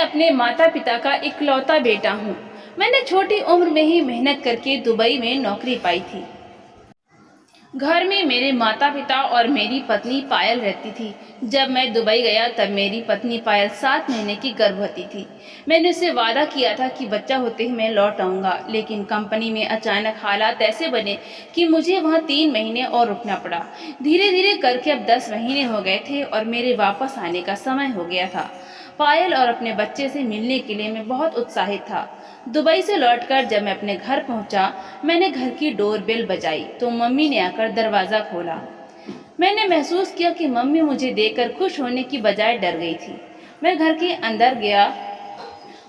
अपने माता पिता का इकलौता बेटा हूँ। मैंने छोटी उम्र में ही मेहनत करके दुबई में नौकरी पाई थी। घर में मेरे माता पिता और मेरी पत्नी पायल रहती थी। जब मैं दुबई गया तब मेरी पत्नी पायल 7 महीने की गर्भवती थी। मैंने उससे वादा किया था कि बच्चा होते ही मैं लौट आऊँगा, लेकिन कंपनी में अचानक हालात ऐसे बने कि मुझे वहाँ 3 महीने और रुकना पड़ा। धीरे धीरे करके अब 10 महीने हो गए थे और मेरे वापस आने का समय हो गया था। पायल और अपने बच्चे से मिलने के लिए मैं बहुत उत्साहित था। दुबई से लौटकर जब मैं अपने घर पहुंचा, मैंने घर की डोरबेल बजाई तो मम्मी ने आकर दरवाज़ा खोला। मैंने महसूस किया कि मम्मी मुझे देखकर खुश होने की बजाय डर गई थी। मैं घर के अंदर गया,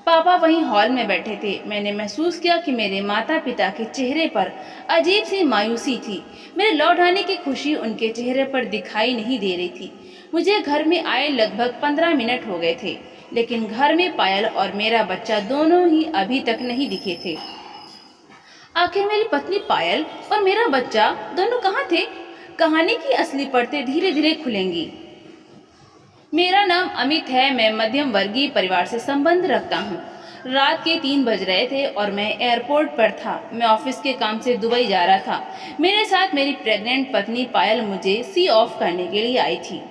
पापा वहीं हॉल में बैठे थे। मैंने महसूस किया कि मेरे माता पिता के चेहरे पर अजीब सी मायूसी थी। मेरे लौट आने की खुशी उनके चेहरे पर दिखाई नहीं दे रही थी। मुझे घर में आए लगभग 15 मिनट हो गए थे, लेकिन घर में पायल और मेरा बच्चा दोनों ही अभी तक नहीं दिखे थे। आखिर मेरी पत्नी पायल और मेरा बच्चा दोनों कहाँ थे? कहानी की असली परतें धीरे धीरे खुलेंगी। मेरा नाम अमित है। मैं मध्यम वर्गीय परिवार से संबंध रखता हूँ। रात के 3 बज रहे थे और मैं एयरपोर्ट पर था। मैं ऑफिस के काम से दुबई जा रहा था। मेरे साथ मेरी प्रेग्नेंट पत्नी पायल मुझे सी ऑफ करने के लिए आई थी।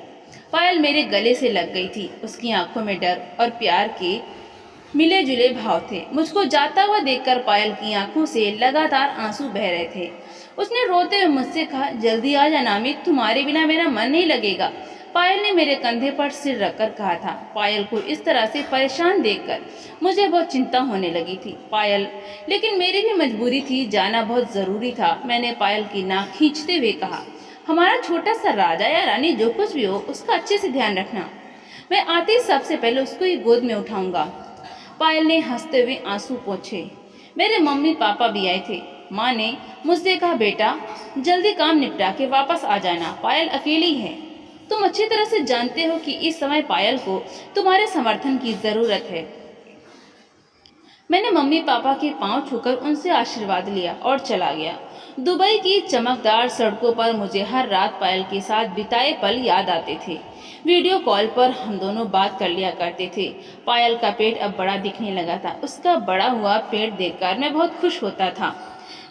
पायल मेरे गले से लग गई थी। उसकी आंखों में डर और प्यार के मिले जुले भाव थे। मुझको जाता हुआ देखकर पायल की आंखों से लगातार आंसू बह रहे थे। उसने रोते हुए मुझसे कहा, जल्दी आ जाना अमित, तुम्हारे बिना मेरा मन नहीं लगेगा। पायल ने मेरे कंधे पर सिर रखकर कहा था। पायल को इस तरह से परेशान देखकर मुझे बहुत चिंता होने लगी थी। पायल, लेकिन मेरी भी मजबूरी थी, जाना बहुत ज़रूरी था। मैंने पायल की नाक खींचते हुए कहा, हमारा छोटा सा राजा या रानी जो कुछ भी हो, उसका अच्छे से ध्यान रखना। मैं आते ही सबसे पहले उसको ही गोद में उठाऊंगा। पायल ने हंसते हुए आंसू पोंछे। मेरे मम्मी पापा भी आए थे। माँ ने मुझसे कहा, बेटा जल्दी काम निपटा के वापस आ जाना, पायल अकेली है। तुम अच्छी तरह से जानते हो कि इस समय पायल को तुम्हारे समर्थन की ज़रूरत है। मैंने मम्मी पापा के पांव छूकर उनसे आशीर्वाद लिया और चला गया। दुबई की चमकदार सड़कों पर मुझे हर रात पायल के साथ बिताए पल याद आते थे। वीडियो कॉल पर हम दोनों बात कर लिया करते थे। पायल का पेट अब बड़ा दिखने लगा था। उसका बड़ा हुआ पेट देखकर मैं बहुत खुश होता था।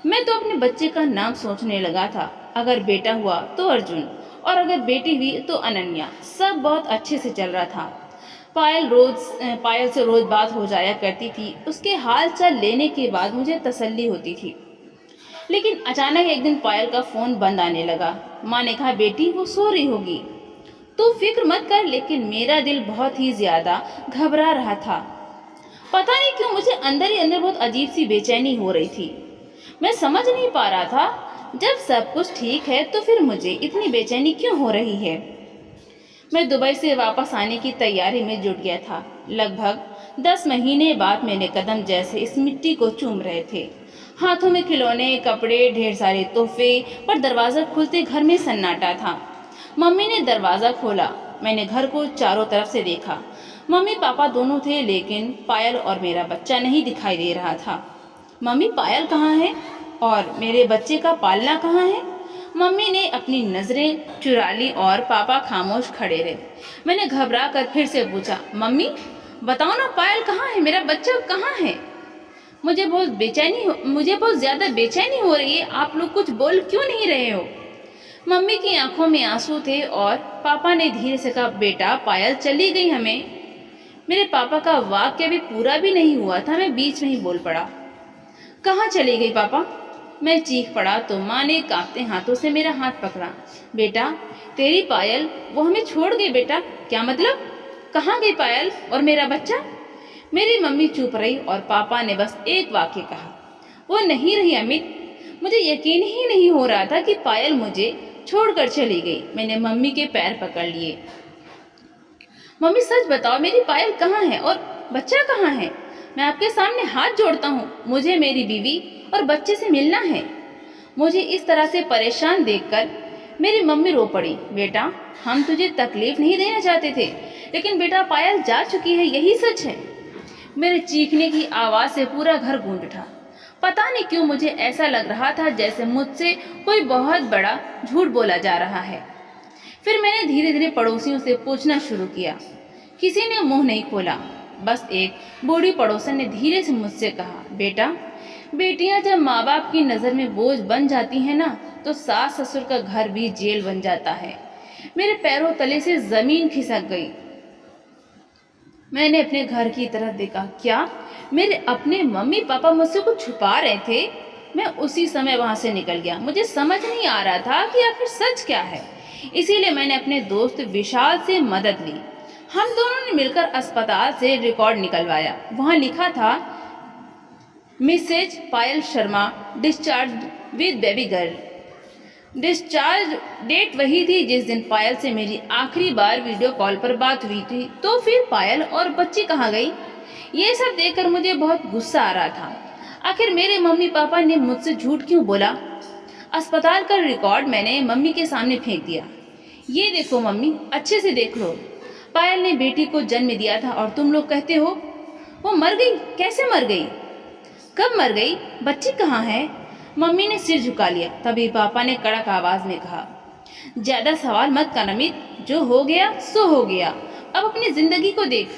मैं तो अपने बच्चे का नाम सोचने लगा था। अगर बेटा हुआ तो अर्जुन और अगर बेटी हुई तो अनन्या। सब बहुत अच्छे से चल रहा था। पायल से रोज बात हो जाया करती थी। उसके हाल चाल लेने के बाद मुझे तसल्ली होती थी। लेकिन अचानक एक दिन पायल का फ़ोन बंद आने लगा। माँ ने कहा, बेटी वो सो रही होगी, तू फिक्र मत कर। लेकिन मेरा दिल बहुत ही ज़्यादा घबरा रहा था। पता नहीं क्यों मुझे अंदर ही अंदर बहुत अजीब सी बेचैनी हो रही थी। मैं समझ नहीं पा रहा था, जब सब कुछ ठीक है तो फिर मुझे इतनी बेचैनी क्यों हो रही है। मैं दुबई से वापस आने की तैयारी में जुट गया था। लगभग 10 महीने बाद मेरे कदम जैसे इस मिट्टी को चूम रहे थे। हाथों में खिलौने, कपड़े, ढेर सारे तोहफे, पर दरवाज़ा खुलते घर में सन्नाटा था। मम्मी ने दरवाज़ा खोला। मैंने घर को चारों तरफ से देखा। मम्मी पापा दोनों थे, लेकिन पायल और मेरा बच्चा नहीं दिखाई दे रहा था। मम्मी, पायल कहाँ है और मेरे बच्चे का पालना कहाँ है? मम्मी ने अपनी नज़रें चुरा ली और पापा खामोश खड़े रहे। मैंने घबरा कर फिर से पूछा, मम्मी बताओ ना, पायल कहाँ है, मेरा बच्चा कहाँ है? मुझे बहुत ज़्यादा बेचैनी हो रही है। आप लोग कुछ बोल क्यों नहीं रहे हो? मम्मी की आंखों में आंसू थे और पापा ने धीरे से कहा, बेटा पायल चली गई हमें। मेरे पापा का वाक्य भी पूरा भी नहीं हुआ था, मैं बीच में ही बोल पड़ा, कहाँ चली गई पापा? मैं चीख पड़ा तो माँ ने कांपते हाथों से मेरा हाथ पकड़ा। बेटा तेरी पायल वो हमें छोड़ गई। बेटा क्या मतलब? कहाँ गई पायल और मेरा बच्चा? मेरी मम्मी चुप रही और पापा ने बस एक वाक्य कहा, वो नहीं रही अमित। मुझे यकीन ही नहीं हो रहा था कि पायल मुझे छोड़कर चली गई। मैंने मम्मी के पैर पकड़ लिए। मम्मी सच बताओ, मेरी पायल कहाँ है और बच्चा कहाँ है? मैं आपके सामने हाथ जोड़ता हूँ, मुझे मेरी बीवी और बच्चे से मिलना है। मुझे इस तरह से परेशान देखकर मेरी मम्मी रो पड़ी। बेटा हम तुझे तकलीफ नहीं देना चाहते थे, लेकिन बेटा पायल जा चुकी है, यही सच है। मेरे चीखने की आवाज़ से पूरा घर गूंज उठा। पता नहीं क्यों मुझे ऐसा लग रहा था जैसे मुझसे कोई बहुत बड़ा झूठ बोला जा रहा है। फिर मैंने धीरे धीरे पड़ोसियों से पूछना शुरू किया। किसी ने मुंह नहीं खोला। बस एक बूढ़ी पड़ोसन ने धीरे से मुझसे कहा, बेटा, बेटियां जब माँ बाप की नज़र में बोझ बन जाती हैं ना, तो सास ससुर का घर भी जेल बन जाता है। मेरे पैरों तले से जमीन खिसक गई। मैंने अपने घर की तरफ देखा। क्या मेरे अपने मम्मी पापा मुझसे कुछ छुपा रहे थे? मैं उसी समय वहां से निकल गया। मुझे समझ नहीं आ रहा था कि आखिर सच क्या है। इसीलिए मैंने अपने दोस्त विशाल से मदद ली। हम दोनों ने मिलकर अस्पताल से रिकॉर्ड निकलवाया। वहां लिखा था, Mrs Payal Sharma discharge with baby girl. Discharge date वही थी जिस दिन पायल से मेरी आखिरी बार वीडियो कॉल पर बात हुई थी। तो फिर पायल और बच्ची कहाँ गई? ये सब देखकर मुझे बहुत गुस्सा आ रहा था। आखिर मेरे मम्मी पापा ने मुझसे झूठ क्यों बोला? अस्पताल का रिकॉर्ड मैंने मम्मी के सामने फेंक दिया। ये देखो मम्मी, अच्छे से देख लो। पायल ने बेटी को जन्म दिया था और तुम लोग कहते हो वो मर गई। कैसे मर गई? कब मर गई? बच्ची कहाँ है? मम्मी ने सिर झुका लिया। तभी पापा ने कड़क आवाज में कहा, ज्यादा सवाल मत कर अमित, जो हो गया सो हो गया, अब अपनी जिंदगी को देख।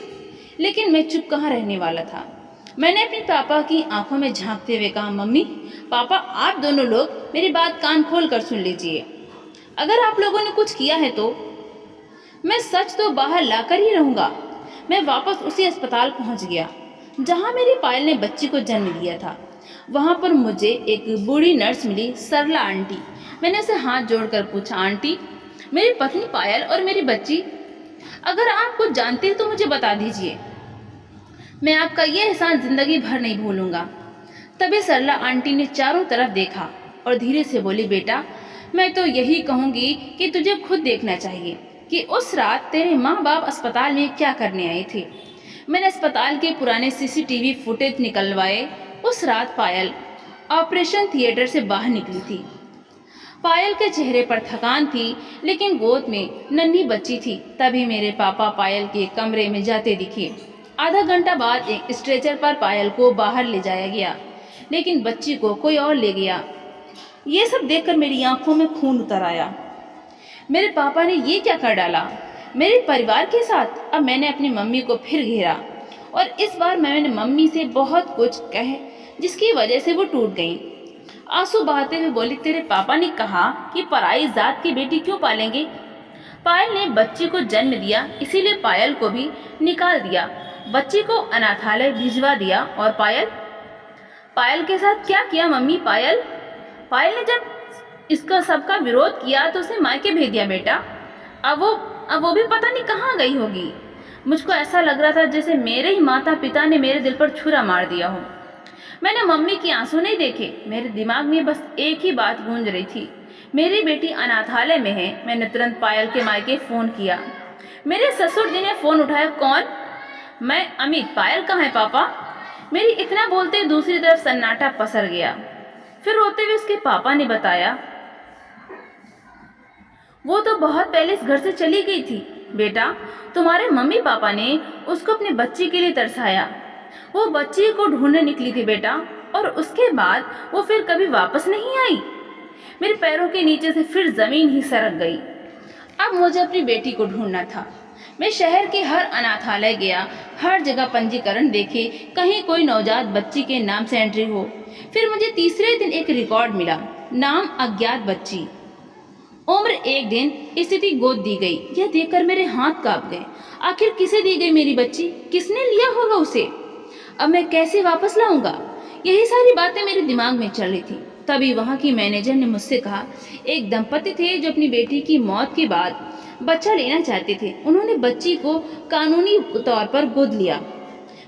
लेकिन मैं चुप कहाँ रहने वाला था। मैंने अपने पापा की आंखों में झांकते हुए कहा, मम्मी पापा, आप दोनों लोग मेरी बात कान खोल कर सुन लीजिए। अगर आप लोगों ने कुछ किया है तो मैं सच तो बाहर लाकर ही रहूंगा। मैं वापस उसी अस्पताल पहुंच गया जहां मेरी पायल ने बच्ची को जन्म दिया था। वहां पर मुझे एक बूढ़ी नर्स मिली, सरला आंटी। मैंने उसे हाथ जोड़कर पूछा, आंटी, मेरी पत्नी पायल और मेरी बच्ची, अगर आप कुछ जानते हैं तो मुझे बता दीजिए। मैं आपका ये एहसान जिंदगी भर नहीं भूलूंगा। तभी सरला आंटी ने चारों तरफ देखा और धीरे से बोली, बेटा, मैं तो यही कहूंगी कि तुझे खुद देखना चाहिए कि उस रात तेरे माँ बाप अस्पताल में क्या करने आए थे। मैंने अस्पताल के पुराने सीसीटीवी फुटेज निकलवाए। उस रात पायल ऑपरेशन थिएटर से बाहर निकली थी। पायल के चेहरे पर थकान थी, लेकिन गोद में नन्ही बच्ची थी। तभी मेरे पापा पायल के कमरे में जाते दिखे। आधा घंटा बाद एक स्ट्रेचर पर पायल को बाहर ले जाया गया, लेकिन बच्ची को कोई और ले गया। ये सब देखकर मेरी आंखों में खून उतर आया। मेरे पापा ने ये क्या कर डाला मेरे परिवार के साथ? अब मैंने अपनी मम्मी को फिर घेरा और इस बार मैंने मम्मी से बहुत कुछ कहे, जिसकी वजह से वो टूट गईं। आंसू बहाते हुए बोली, तेरे पापा ने कहा कि पराई जात की बेटी क्यों पालेंगे? पायल ने बच्ची को जन्म दिया, इसीलिए पायल को भी निकाल दिया। बच्ची को अनाथालय भिजवा दिया। और पायल के साथ क्या किया मम्मी? पायल ने जब इसका सबका विरोध किया तो उसे मायके भेज दिया बेटा। अब वो भी पता नहीं कहाँ गई होगी। मुझको ऐसा लग रहा था जैसे मेरे ही माता पिता ने मेरे दिल पर छुरा मार दिया हो। मैंने मम्मी की आंसू नहीं देखे। मेरे दिमाग में बस एक ही बात गूंज रही थी, मेरी बेटी अनाथालय में है। मैंने तुरंत पायल के मायके फोन किया। मेरे ससुर जी ने फोन उठाया। कौन? मैं, अमित। पायल कहाँ है पापा? मेरी इतना बोलते दूसरी तरफ सन्नाटा पसर गया। फिर रोते हुए उसके पापा ने बताया, वो तो बहुत पहले इस घर से चली गई थी बेटा। तुम्हारे मम्मी पापा ने उसको अपने बच्ची के लिए तरसाया। वो बच्ची को ढूंढने निकली थी बेटा, और उसके बाद वो फिर कभी वापस नहीं आई। मेरे पैरों के नीचे से फिर जमीन ही सरक गई। अब मुझे अपनी बेटी को ढूंढना था। मैं शहर के हर अनाथालय गया, हर जगह पंजीकरण देखे, कहीं कोई नवजात बच्ची के नाम से एंट्री हो। फिर मुझे तीसरे दिन एक रिकॉर्ड मिला, नाम अज्ञात बच्ची, उम्र 1 दिन, स्थिति गोद दी गई। यह देखकर मेरे हाथ कांप गए। आखिर किसे दी गई मेरी बच्ची? किसने लिया होगा उसे? अब मैं कैसे वापस लाऊंगा? यही सारी बातें मेरे दिमाग में चल रही थी। तभी वहाँ की मैनेजर ने मुझसे कहा, एक दंपति थे जो अपनी बेटी की मौत के बाद बच्चा लेना चाहते थे। उन्होंने बच्ची को कानूनी तौर पर गोद लिया।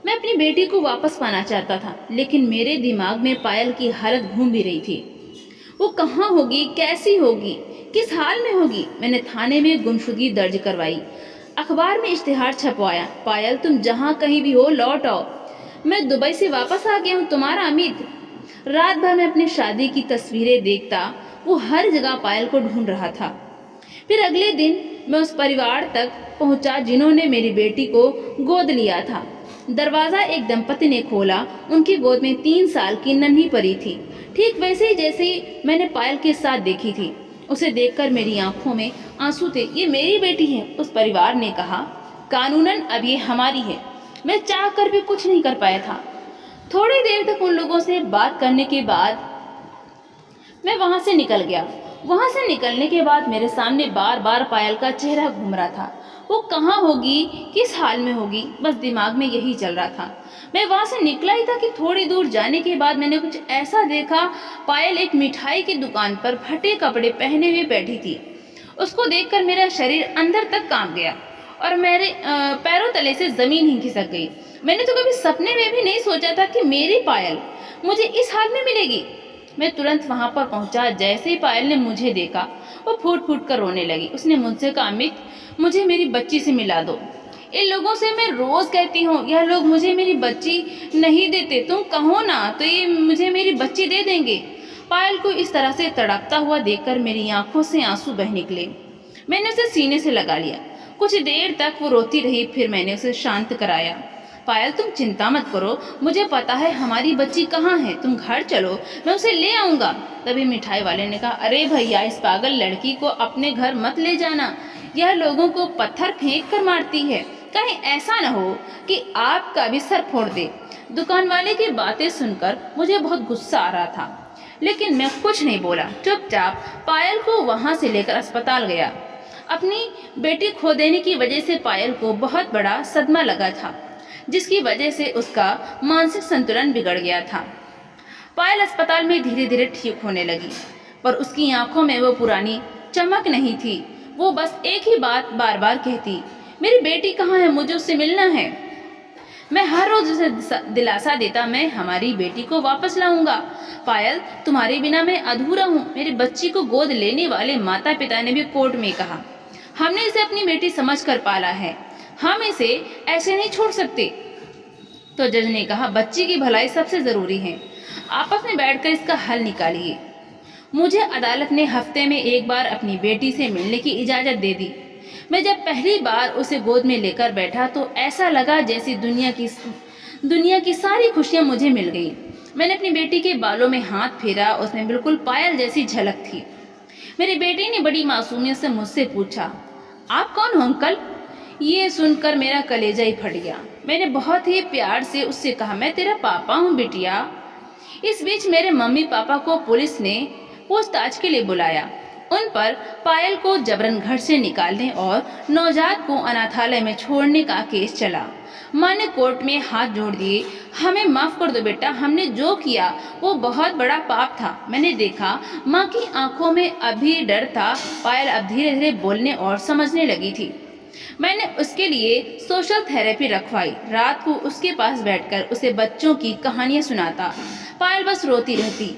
मैं अपनी बेटी को वापस पाना चाहता था, लेकिन मेरे दिमाग में पायल की हालत घूम भी रही थी। वो कहाँ होगी, कैसी होगी, किस हाल में होगी? मैंने थाने में गुमशुदगी दर्ज करवाई, अखबार में इश्तिहार छपवाया, पायल तुम जहाँ कहीं भी हो लौट आओ। मैं दुबई से वापस आ गया हूँ, तुम्हारा अमित। रात भर मैं अपनी शादी की तस्वीरें देखता, वो हर जगह पायल को ढूंढ रहा था। फिर अगले दिन मैं उस परिवार तक पहुंचा जिन्होंने मेरी बेटी को गोद लिया था। दरवाजा एक दंपति ने खोला। उनकी गोद में 3 साल की नन्ही परी थी, ठीक वैसे ही जैसे मैंने पायल के साथ देखी थी। उसे देखकर मेरी आंखों में आंसू थे। ये मेरी बेटी है, उस परिवार ने कहा। कानूनन अब ये हमारी है। मैं चाह कर भी कुछ नहीं कर पाया था। थोड़ी देर तक उन लोगों से बात करने के बाद मैं वहां से निकल गया। वहां से निकलने के बाद मेरे सामने बार बार पायल का चेहरा घूम रहा था। वो कहाँ होगी, किस हाल में होगी, बस दिमाग में यही चल रहा था। मैं वहां से निकला ही था कि थोड़ी दूर जाने के बाद मैंने कुछ ऐसा देखा। पायल एक मिठाई की दुकान पर फटे कपड़े पहने हुए बैठी थी। उसको देखकर मेरा शरीर अंदर तक कांप गया और मेरे पैरों तले से जमीन ही खिसक गई। मैंने तो कभी सपने में भी नहीं सोचा था कि मेरी पायल मुझे इस हाल में मिलेगी। मैं तुरंत वहां पर पहुंचा। जैसे ही पायल ने मुझे देखा वो फूट फूट कर रोने लगी। उसने मुझसे कहा, अमित, मुझे मेरी बच्ची से मिला दो। इन लोगों से मैं रोज कहती हूँ, यह लोग मुझे मेरी बच्ची नहीं देते, तुम कहो ना तो ये मुझे मेरी बच्ची दे देंगे। पायल को इस तरह से तड़पता हुआ देखकर मेरी आंखों से आंसू बह निकले। मैंने उसे सीने से लगा लिया। कुछ देर तक वो रोती रही, फिर मैंने उसे शांत कराया। पायल, तुम चिंता मत करो, मुझे पता है हमारी बच्ची कहाँ है, तुम घर चलो, मैं उसे ले आऊंगा। तभी मिठाई वाले ने कहा, अरे भैया, इस पागल लड़की को अपने घर मत ले जाना, यह लोगों को पत्थर फेंक कर मारती है, कहीं ऐसा न हो कि आपका भी सर फोड़ दे। दुकान वाले की बातें सुनकर मुझे बहुत गुस्सा आ रहा था, लेकिन मैं कुछ नहीं बोला। चुपचाप पायल को वहां से लेकर अस्पताल गया। अपनी बेटी खो देने की वजह से पायल को बहुत बड़ा सदमा लगा था, जिसकी वजह से उसका मानसिक संतुलन बिगड़ गया था। पायल अस्पताल में धीरे धीरे ठीक होने लगी, पर उसकी आंखों में वो पुरानी चमक नहीं थी। वो बस एक ही बात बार बार कहती, मेरी बेटी कहाँ है, मुझे उससे मिलना है। मैं हर रोज उसे दिलासा देता, मैं हमारी बेटी को वापस लाऊंगा। पायल, तुम्हारे बिना मैं अधूरा हूँ। मेरी बच्ची को गोद लेने वाले माता पिता ने भी कोर्ट में कहा, हमने इसे अपनी बेटी समझकर पाला है, हम इसे ऐसे नहीं छोड़ सकते। तो जज ने कहा, बच्ची की भलाई सबसे जरूरी है, आपस में बैठकर इसका हल निकालिए। मुझे अदालत ने हफ्ते में एक बार अपनी बेटी से मिलने की इजाजत दे दी। मैं जब पहली बार उसे गोद में लेकर बैठा तो ऐसा लगा जैसे दुनिया की सारी खुशियां मुझे मिल गई। मैंने अपनी बेटी के बालों में हाथ फेरा, उसमें बिल्कुल पायल जैसी झलक थी। मेरी बेटी ने बड़ी मासूमियत से मुझसे पूछा, आप कौन हो अंकल? ये सुनकर मेरा कलेजा ही फट गया। मैंने बहुत ही प्यार से उससे कहा, मैं तेरा पापा हूँ बिटिया। इस बीच मेरे मम्मी पापा को पुलिस ने पूछताछ के लिए बुलाया। उन पर पायल को जबरन घर से निकालने और नवजात को अनाथालय में छोड़ने का केस चला। माँ ने कोर्ट में हाथ जोड़ दिए, हमें माफ कर दो बेटा, हमने जो किया वो बहुत बड़ा पाप था। मैंने देखा माँ की आंखों में अभी डर था। पायल अब धीरे धीरे बोलने और समझने लगी थी। मैंने उसके लिए सोशल थेरेपी रखवाई। रात को उसके पास बैठकर उसे बच्चों की कहानियां सुनाता। पायल बस रोती रहती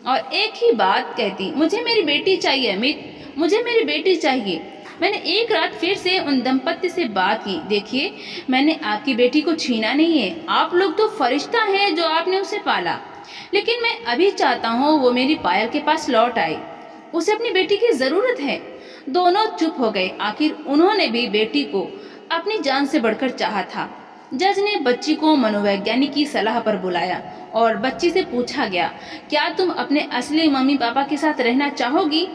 और एक ही बात कहती, मुझे मेरी बेटी चाहिए अमित, मुझे मेरी बेटी चाहिए। मैंने एक रात फिर से उन दंपत्ति से बात की, देखिए मैंने आपकी बेटी को छीना नहीं है, आप लोग तो फरिश्ता हैं जो आपने उसे पाला, लेकिन मैं अभी चाहता हूँ वो मेरी पायल के पास लौट आए, उसे अपनी बेटी की जरूरत है। दोनों चुप हो गए। आखिर उन्होंने भी बेटी को अपनी जान से बढ़कर चाहा था। जज ने बच्ची को मनोवैज्ञानिक की सलाह पर बुलाया और बच्ची से पूछा गया, क्या तुम अपने असली मम्मी पापा के साथ रहना चाहोगी?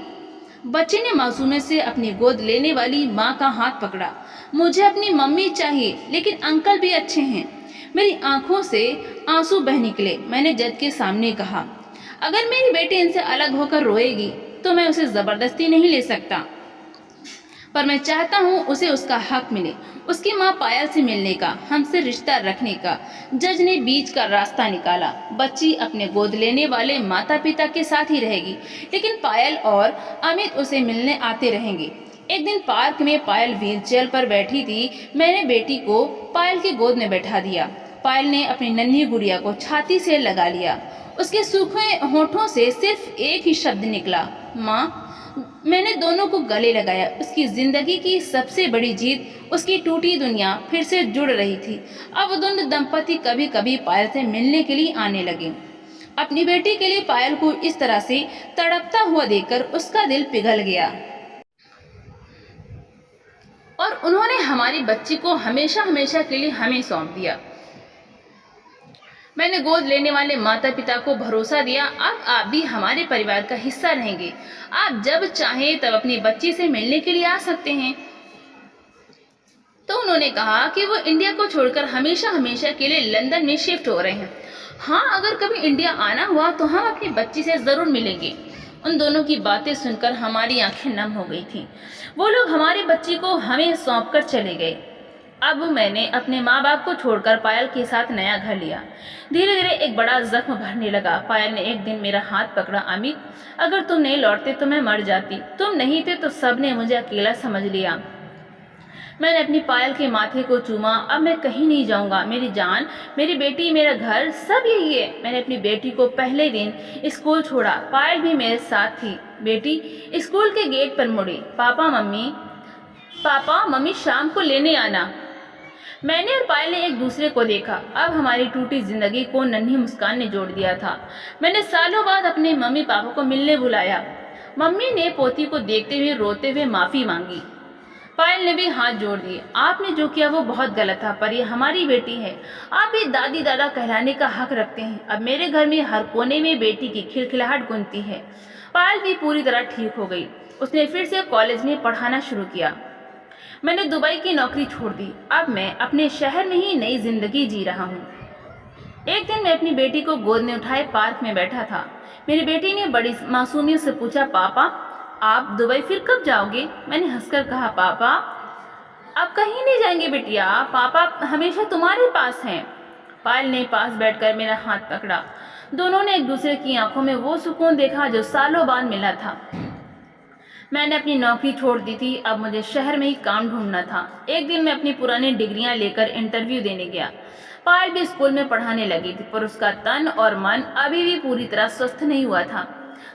बच्ची ने मासूमियत से अपनी गोद लेने वाली माँ का हाथ पकड़ा। मुझे अपनी मम्मी चाहिए, लेकिन अंकल भी अच्छे हैं। मेरी आंखों से आंसू बह निकले। मैंने जज के सामने कहा, अगर मेरी बेटी इनसे अलग होकर रोएगी तो मैं उसे जबरदस्ती नहीं ले सकता, पर मैं चाहता हूँ उसे उसका हक मिले, उसकी माँ पायल से मिलने का, हमसे रिश्ता रखने का। जज ने बीच का रास्ता निकाला। बच्ची अपने गोद लेने वाले माता पिता के साथ ही रहेगी, लेकिन पायल और अमित उसे मिलने आते रहेंगे। एक दिन पार्क में पायल व्हीलचेयर पर बैठी थी। मैंने बेटी को पायल की गोद में बैठा दिया। पायल ने अपनी नन्ही गुड़िया को छाती से लगा लिया। उसके सूखे होठों से सिर्फ एक ही शब्द निकला, माँ। मैंने दोनों को गले लगाया। उसकी जिंदगी की सबसे बड़ी जीत, उसकी टूटी दुनिया फिर से जुड़ रही थी। अब दोनों दंपति कभी कभी पायल से मिलने के लिए आने लगे। अपनी बेटी के लिए पायल को इस तरह से तड़पता हुआ देखकर उसका दिल पिघल गया और उन्होंने हमारी बच्ची को हमेशा हमेशा के लिए हमें सौंप दिया। मैंने गोद लेने वाले माता पिता को भरोसा दिया, अब आप भी हमारे परिवार का हिस्सा रहेंगे। आप जब चाहें तब अपनी बच्ची से मिलने के लिए आ सकते हैं। तो उन्होंने कहा कि वो इंडिया को छोड़कर हमेशा हमेशा के लिए लंदन में शिफ्ट हो रहे हैं। हाँ, अगर कभी इंडिया आना हुआ तो हम अपनी बच्ची से ज़रूर मिलेंगे। उन दोनों की बातें सुनकर हमारी आंखें नम हो गई थीं। वो लोग हमारी बच्ची को हमें सौंप कर चले गए। अब मैंने अपने माँ बाप को छोड़कर पायल के साथ नया घर लिया। धीरे धीरे एक बड़ा जख्म भरने लगा। पायल ने एक दिन मेरा हाथ पकड़ा। अमित, अगर तुम नहीं लौटते तो मैं मर जाती। तुम नहीं थे तो सबने मुझे अकेला समझ लिया। मैंने अपनी पायल के माथे को चूमा। अब मैं कहीं नहीं जाऊंगा। मेरी जान, मेरी बेटी, मेरा घर सब यही है। मैंने अपनी बेटी को पहले दिन स्कूल छोड़ा। पायल भी मेरे साथ थी। बेटी स्कूल के गेट पर मुड़ी। पापा मम्मी शाम को लेने आना। मैंने और पायल ने एक दूसरे को देखा। अब हमारी टूटी जिंदगी को नन्ही मुस्कान ने जोड़ दिया था। मैंने सालों बाद अपने मम्मी पापा को मिलने बुलाया। मम्मी ने पोती को देखते हुए रोते हुए माफी मांगी। पायल ने भी हाथ जोड़ दिए। आपने जो किया वो बहुत गलत था, पर ये हमारी बेटी है। आप भी दादी दादा कहलाने का हक रखते हैं। अब मेरे घर में हर कोने में बेटी की खिलखिलाहट गूंजती है। पायल भी पूरी तरह ठीक हो गई। उसने फिर से कॉलेज में पढ़ाना शुरू किया। मैंने दुबई की नौकरी छोड़ दी। अब मैं अपने शहर में ही नई जिंदगी जी रहा हूँ। एक दिन मैं अपनी बेटी को गोद में उठाए पार्क में बैठा था। मेरी बेटी ने बड़ी मासूमियत से पूछा, पापा आप दुबई फिर कब जाओगे? मैंने हंसकर कहा, पापा आप कहीं नहीं जाएंगे बिटिया, पापा हमेशा तुम्हारे पास हैं। पायल ने पास बैठकर मेरा हाथ पकड़ा। दोनों ने एक दूसरे की आंखों में वो सुकून देखा जो सालों बाद मिला था। मैंने अपनी नौकरी छोड़ दी थी। अब मुझे शहर में ही काम ढूंढना था। एक दिन मैं अपनी पुरानी डिग्रियां लेकर इंटरव्यू देने गया। पायल भी स्कूल में पढ़ाने लगी थी, पर उसका तन और मन अभी भी पूरी तरह स्वस्थ नहीं हुआ था।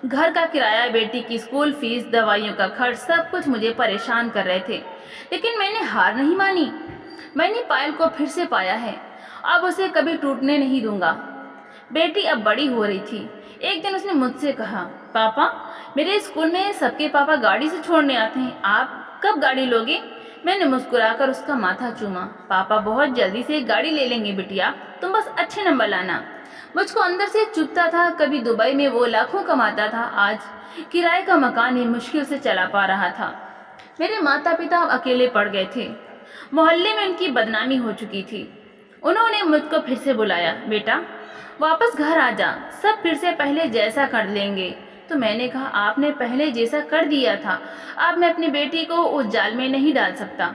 घर का किराया, बेटी की स्कूल फीस, दवाइयों का खर्च, सब कुछ मुझे परेशान कर रहे थे। लेकिन मैंने हार नहीं मानी। मैंने पायल को फिर से पाया है। अब उसे कभी टूटने नहीं दूंगा। बेटी अब बड़ी हो रही थी। एक दिन उसने मुझसे कहा, पापा मेरे स्कूल में सबके पापा गाड़ी से छोड़ने आते हैं, आप कब गाड़ी लोगे? मैंने मुस्कुराकर उसका माथा चूमा। पापा बहुत जल्दी से गाड़ी ले लेंगे बिटिया, तुम बस अच्छे नंबर लाना। मुझको अंदर से चुभता था। कभी दुबई में वो लाखों कमाता था, आज किराए का मकान ही मुश्किल से चला पा रहा था। मेरे माता पिता अकेले पड़ गए थे। मोहल्ले में उनकी बदनामी हो चुकी थी। उन्होंने मुझको फिर से बुलाया, बेटा वापस घर आ जा, सब फिर से पहले जैसा कर लेंगे। तो मैंने कहा, आपने पहले जैसा कर दिया था। अब मैं अपनी बेटी को उस जाल में नहीं डाल सकता।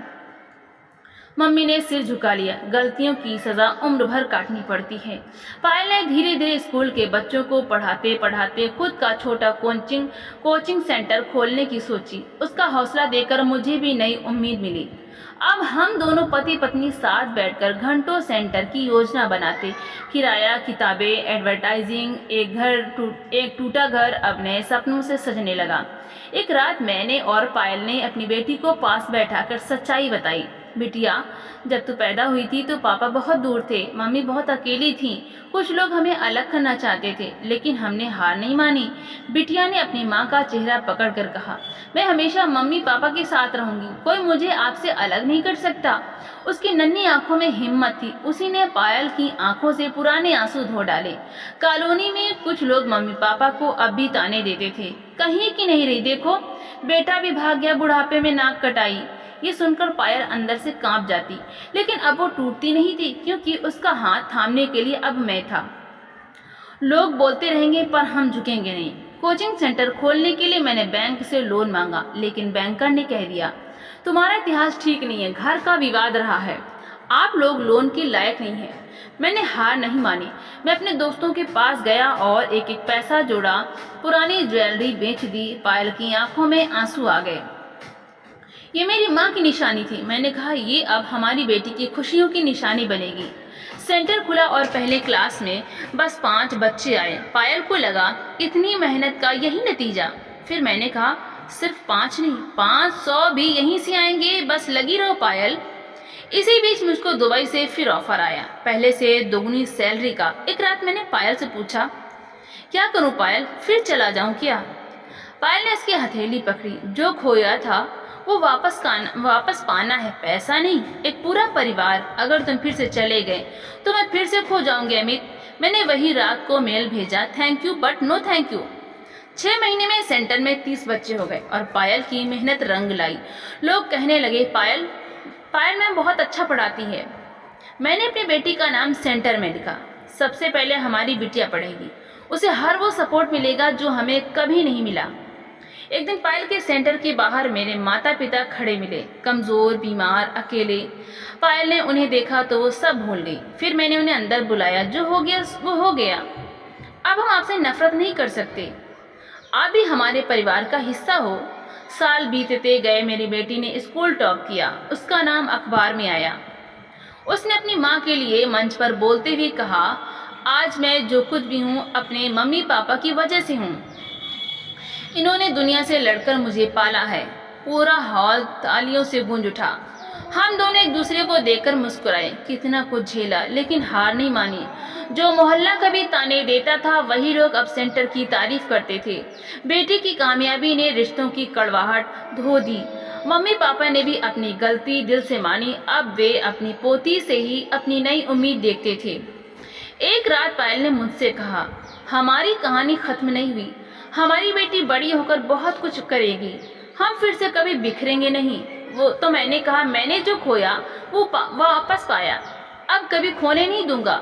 मम्मी ने सिर झुका लिया। गलतियों की सजा उम्र भर काटनी पड़ती है। पायल ने धीरे धीरे स्कूल के बच्चों को पढ़ाते पढ़ाते खुद का छोटा कोचिंग सेंटर खोलने की सोची। उसका हौसला देकर मुझे भी नई उम्मीद मिली। अब हम दोनों पति पत्नी साथ बैठकर घंटों सेंटर की योजना बनाते। किराया, किताबें, एडवर्टाइजिंग। एक टूटा घर अब नए सपनों से सजने लगा। एक रात मैंने और पायल ने अपनी बेटी को पास बैठाकर सच्चाई बताई। बिटिया, जब तू पैदा हुई थी तो पापा बहुत दूर थे, मम्मी बहुत अकेली थी। कुछ लोग हमें अलग करना चाहते थे, लेकिन हमने हार नहीं मानी। बिटिया ने अपनी माँ का चेहरा पकड़कर कहा, मैं हमेशा मम्मी पापा के साथ रहूंगी, कोई मुझे आपसे अलग नहीं कर सकता। उसकी नन्ही आंखों में हिम्मत थी। उसी ने पायल की आंखों से पुराने आंसू धो डाले। कॉलोनी में कुछ लोग मम्मी पापा को अब भी ताने देते थे, कहीं की नहीं रही, देखो बेटा भी भाग गया, बुढ़ापे में नाक कटाई। ये सुनकर पायल अंदर से कांप जाती, लेकिन अब वो टूटती नहीं थी, क्योंकि उसका हाथ थामने के लिए अब मैं था। लोग बोलते रहेंगे पर हम झुकेंगे नहीं। कोचिंग सेंटर खोलने के लिए मैंने बैंक से लोन मांगा, लेकिन बैंकर ने कह दिया, तुम्हारा इतिहास ठीक नहीं है, घर का विवाद रहा है, आप लोग लोन के लायक नहीं है। मैंने हार नहीं मानी। मैं अपने दोस्तों के पास गया और एक एक पैसा जोड़ा, पुरानी ज्वेलरी बेच दी। पायल की आंखों में आंसू आ गए। ये मेरी माँ की निशानी थी। मैंने कहा, ये अब हमारी बेटी की खुशियों की निशानी बनेगी। सेंटर खुला और पहले क्लास में बस 5 बच्चे आए। पायल को लगा इतनी मेहनत का यही नतीजा। फिर मैंने कहा, सिर्फ 5 नहीं, 500 भी यहीं से आएंगे, बस लगी रहो पायल। इसी बीच मुझको दुबई से फिर ऑफर आया, पहले से दोगुनी सैलरी का। एक रात मैंने पायल से पूछा, क्या करूं पायल, फिर चला जाऊं क्या? पायल ने उसकी हथेली पकड़ी। जो खोया था वो वापस पाना है, पैसा नहीं, एक पूरा परिवार। अगर तुम फिर से चले गए तो मैं फिर से खो जाऊंगी अमित। मैंने वही रात को मेल भेजा, thank you but no thank you. 6 महीने में सेंटर में 30 बच्चे हो गए और पायल की मेहनत रंग लाई। लोग कहने लगे, पायल पायल मैम बहुत अच्छा पढ़ाती है। मैंने अपनी बेटी का नाम सेंटर में लिखा। सबसे पहले हमारी बिटिया पढ़ेगी, उसे हर वो सपोर्ट मिलेगा जो हमें कभी नहीं मिला। एक दिन पायल के सेंटर के बाहर मेरे माता पिता खड़े मिले, कमज़ोर, बीमार, अकेले। पायल ने उन्हें देखा तो वो सब भूल गई। फिर मैंने उन्हें अंदर बुलाया। जो हो गया वो हो गया। अब हम आपसे नफरत नहीं कर सकते। आप भी हमारे परिवार का हिस्सा हो। साल बीतते गए, मेरी बेटी ने स्कूल टॉप किया, उसका नाम अखबार में आया। उसने अपनी माँ के लिए मंच पर बोलते हुए कहा, आज मैं जो कुछ भी हूँ अपने मम्मी पापा की वजह से हूँ। इन्होंने दुनिया से लड़कर मुझे पाला है। पूरा हॉल तालियों से गूंज उठा। हम दोनों एक दूसरे को देखकर मुस्कुराए। कितना कुछ झेला लेकिन हार नहीं मानी। जो मोहल्ला कभी ताने देता था वही लोग अब सेंटर की तारीफ करते थे। बेटी की कामयाबी ने रिश्तों की कड़वाहट धो दी। मम्मी पापा ने भी अपनी गलती दिल से मानी। अब वे अपनी पोती से ही अपनी नई उम्मीद देखते थे। एक रात पायल ने मुझसे कहा, हमारी कहानी खत्म नहीं हुई। हमारी बेटी बड़ी होकर बहुत कुछ करेगी। हम फिर से कभी बिखरेंगे नहीं। वो तो मैंने कहा, मैंने जो खोया वो वापस पाया, अब कभी खोने नहीं दूंगा।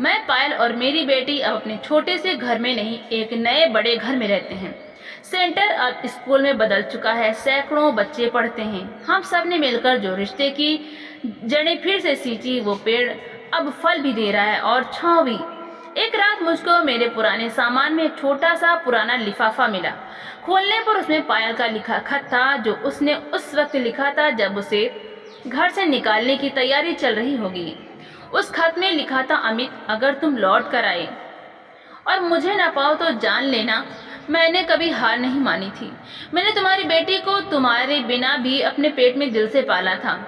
मैं, पायल और मेरी बेटी अब अपने छोटे से घर में नहीं, एक नए बड़े घर में रहते हैं। सेंटर अब स्कूल में बदल चुका है। सैकड़ों बच्चे पढ़ते हैं। हम सब ने मिलकर जो रिश्ते की जड़ें फिर से सींची, वो पेड़ अब फल भी दे रहा है और छांव भी। एक रात मुझको मेरे पुराने सामान में एक छोटा सा पुराना लिफाफा मिला। खोलने पर उसमें पायल का लिखा खत था, जो उसने उस वक्त लिखा था जब उसे घर से निकालने की तैयारी चल रही होगी। उस खत में लिखा था, अमित, अगर तुम लौट कर आए और मुझे ना पाओ तो जान लेना मैंने कभी हार नहीं मानी थी। मैंने तुम्हारी बेटी को तुम्हारे बिना भी अपने पेट में दिल से पाला था।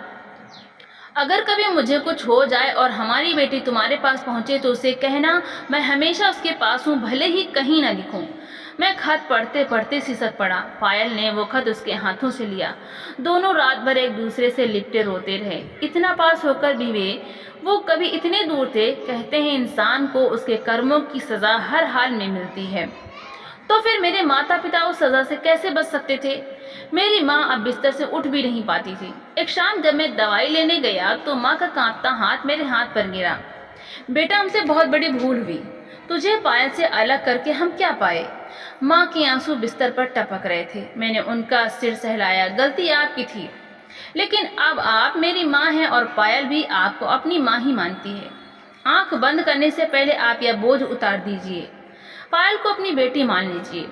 अगर कभी मुझे कुछ हो जाए और हमारी बेटी तुम्हारे पास पहुंचे तो उसे कहना मैं हमेशा उसके पास हूँ, भले ही कहीं ना दिखूं। मैं खत पढ़ते पढ़ते सिसक पड़ा। पायल ने वो खत उसके हाथों से लिया। दोनों रात भर एक दूसरे से लिपटे रोते रहे। इतना पास होकर भी वो कभी इतने दूर थे। कहते हैं इंसान को उसके कर्मों की सजा हर हाल में मिलती है। तो फिर मेरे माता पिता उस सजा से कैसे बच सकते थे? मेरी माँ अब बिस्तर से उठ भी नहीं पाती थी। एक शाम जब मैं दवाई लेने गया तो माँ का कांपता हाथ मेरे हाथ पर गिरा। बेटा, हमसे बहुत बड़ी भूल हुई। तुझे पायल से अलग करके हम क्या पाए? माँ के आंसू बिस्तर पर टपक रहे थे। मैंने उनका सिर सहलाया। गलती आपकी थी, लेकिन अब आप मेरी माँ हैं और पायल भी आपको अपनी माँ ही मानती है। आंख बंद करने से पहले आप यह बोझ उतार दीजिए। पायल को अपनी बेटी मान लीजिए।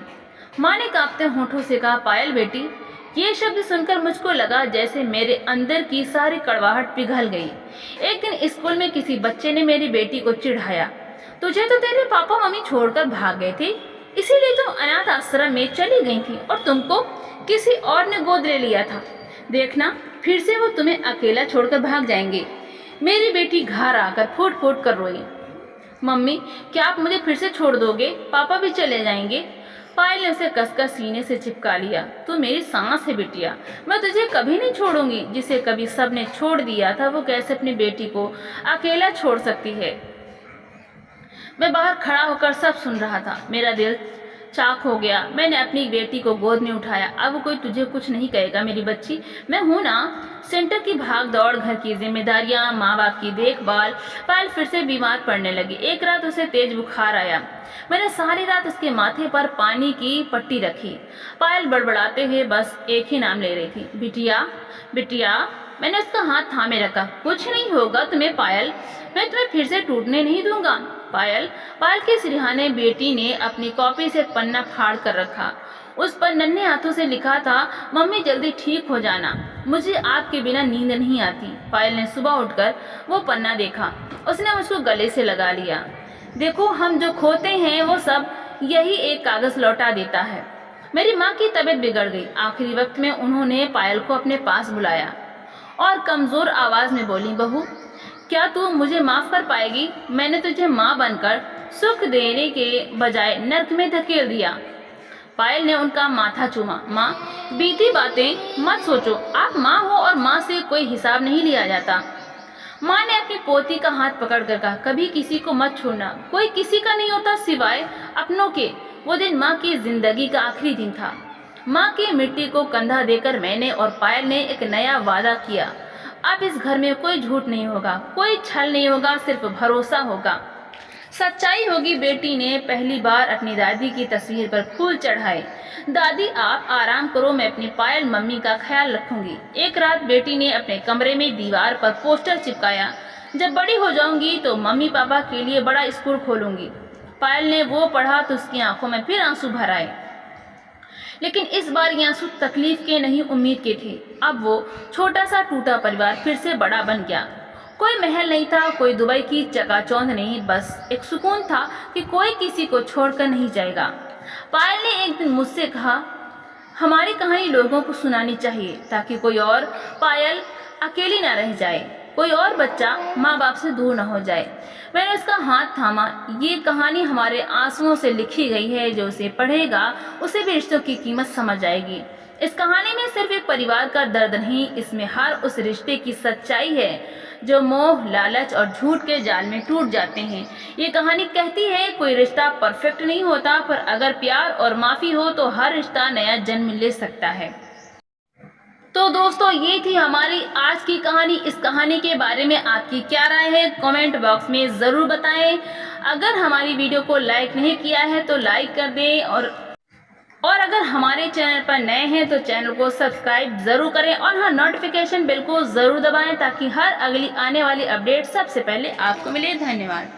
माँ ने कांपते होठों से कहा, पायल बेटी। ये शब्द सुनकर मुझको लगा जैसे मेरे अंदर की सारी कड़वाहट पिघल गई। एक दिन स्कूल में किसी बच्चे ने मेरी बेटी को चिढ़ाया, तुझे तो तेरे पापा मम्मी छोड़कर भाग गए थे, इसीलिए तुम अनाथ आश्रम में चली गई थी और तुमको किसी और ने गोद ले लिया था। देखना, फिर से वो तुम्हें अकेला छोड़कर भाग जाएंगे। मेरी बेटी घर आकर फूट फूट कर रोई, मम्मी क्या आप मुझे फिर से छोड़ दोगे? पापा भी चले जाएंगे। पायल ने उसे कसकर सीने से चिपका लिया। तू मेरी सांस है बिटिया, मैं तुझे कभी नहीं छोड़ूंगी। जिसे कभी सबने छोड़ दिया था वो कैसे अपनी बेटी को अकेला छोड़ सकती है? मैं बाहर खड़ा होकर सब सुन रहा था। मेरा दिल चाक हो गया। मैंने अपनी बेटी को गोद में उठाया। अब कोई तुझे कुछ नहीं कहेगा मेरी बच्ची, मैं हूं ना। सेंटर की भाग दौड़, घर की जिम्मेदारियां, माँ बाप की देखभाल। पायल फिर से बीमार पड़ने लगी। एक रात उसे तेज बुखार आया। मैंने सारी रात उसके माथे पर पानी की पट्टी रखी। पायल बड़बड़ाते हुए बस एक ही नाम ले रही थी, बिटिया बिटिया। मैंने उसका हाथ थामे रखा। कुछ नहीं होगा तुम्हें पायल, मैं तुम्हें फिर से टूटने नहीं दूंगा। पायल पायल के सिरहाने बेटी ने अपनी कॉपी से पन्ना फाड़ कर रखा। उस पर नन्हे हाथों से लिखा था, मम्मी जल्दी ठीक हो जाना, मुझे आपके बिना नींद नहीं आती। पायल ने सुबह उठकर वो पन्ना देखा। उसने मुझको गले से लगा लिया। देखो, हम जो खोते हैं वो सब यही एक कागज लौटा देता है। मेरी माँ की तबीयत बिगड़ गई। आखिरी वक्त में उन्होंने पायल को अपने पास बुलाया और कमजोर आवाज में बोली, बहू क्या तू मुझे माफ कर पाएगी? मैंने तुझे माँ बनकर सुख देने के बजाय नर्क में धकेल दिया। पायल ने उनका माथा चूमा। माँ, बीती बातें मत सोचो, आप माँ हो और माँ से कोई हिसाब नहीं लिया जाता। माँ ने अपनी पोती का हाथ पकड़कर कहा, कभी किसी को मत छोड़ना, कोई किसी का नहीं होता सिवाय अपनों के। वो दिन माँ की जिंदगी का आखिरी दिन था। माँ की मिट्टी को कंधा देकर मैंने और पायल ने एक नया वादा किया। अब इस घर में कोई झूठ नहीं होगा, कोई छल नहीं होगा, सिर्फ भरोसा होगा, सच्चाई होगी। बेटी ने पहली बार अपनी दादी की तस्वीर पर फूल चढ़ाए। दादी आप आराम करो, मैं अपनी पायल मम्मी का ख्याल रखूंगी। एक रात बेटी ने अपने कमरे में दीवार पर पोस्टर चिपकाया, जब बड़ी हो जाऊंगी तो मम्मी पापा के लिए बड़ा स्कूल खोलूंगी। पायल ने वो पढ़ा तो उसकी आंखों में फिर आंसू भर आए, लेकिन इस बार ये आंसू तकलीफ के नहीं, उम्मीद के थे। अब वो छोटा सा टूटा परिवार फिर से बड़ा बन गया। कोई महल नहीं था, कोई दुबई की चकाचौंध नहीं, बस एक सुकून था कि कोई किसी को छोड़कर नहीं जाएगा। पायल ने एक दिन मुझसे कहा, हमारी कहानी लोगों को सुनानी चाहिए ताकि कोई और पायल अकेली ना रह जाए, कोई और बच्चा माँ बाप से दूर ना हो जाए। मैंने उसका हाथ थामा। ये कहानी हमारे आंसुओं से लिखी गई है, जो उसे पढ़ेगा उसे भी रिश्तों की कीमत समझ आएगी। इस कहानी में सिर्फ एक परिवार का दर्द नहीं, इसमें हर उस रिश्ते की सच्चाई है जो मोह, लालच और झूठ के जाल में टूट जाते हैं। ये कहानी कहती है कोई रिश्ता परफेक्ट नहीं होता, पर अगर प्यार और माफ़ी हो तो हर रिश्ता नया जन्म ले सकता है। तो दोस्तों, ये थी हमारी आज की कहानी। इस कहानी के बारे में आपकी क्या राय है, कमेंट बॉक्स में ज़रूर बताएं। अगर हमारी वीडियो को लाइक नहीं किया है तो लाइक कर दें, और अगर हमारे चैनल पर नए हैं तो चैनल को सब्सक्राइब ज़रूर करें, और हाँ, नोटिफिकेशन बेल को ज़रूर दबाएं ताकि हर अगली आने वाली अपडेट सबसे पहले आपको मिले। धन्यवाद।